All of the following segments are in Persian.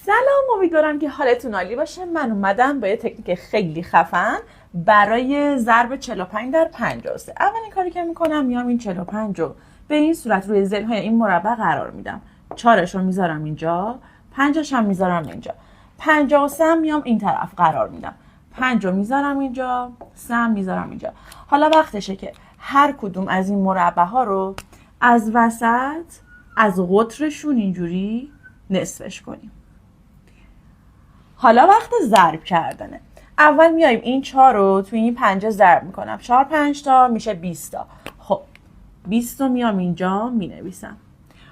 سلام، امیدوارم که حالتون عالی باشه. من اومدم با یه تکنیک خیلی خفن برای ضرب 45 در 53. اولین کاری که میکنم میام این 45 رو به این صورت روی ضلع‌های این مربع قرار میدم. 4ش رو میذارم اینجا، 5ش هم میذارم اینجا. 53 هم میام این طرف قرار میدم. 5 رو میذارم اینجا، 3 هم میذارم اینجا. حالا وقتشه که هر کدوم از این مربع ها رو از وسط از قطرشون اینجوری نصفش کنیم. حالا وقت ضرب کردنه. اول میایم این 4 رو توی این 5 ضرب میکنم. 4 5 تا میشه 20 تا. خب 20 رو میام اینجا مینویسم.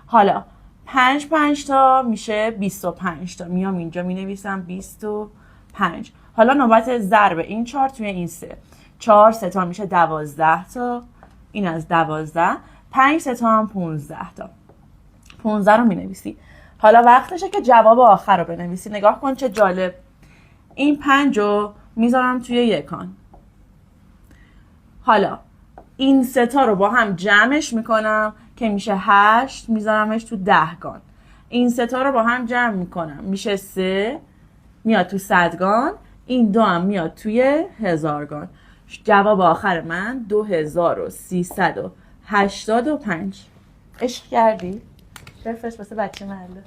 حالا 5 5 تا میشه 25 تا. میام اینجا مینویسم 25. حالا نوبت ضرب این 4 توی این 3. 4 3 تا میشه 12 تا. این از 12. 5 3 تا هم 15 تا. 15 رو مینویسی. حالا وقتشه که جواب آخر رو بنویسی. نگاه کن چه جالب. این 5 رو میذارم توی یکان. حالا این 3 تا رو با هم جمعش میکنم که میشه 8. میذارمش تو 10 گان. این 3 تا رو با هم جمع میکنم میشه 3. میاد تو 100 گان. این 2 هم میاد توی 1000 گان. جواب آخر من 2385. عشق کردی؟ بفرست واسه بچه محله.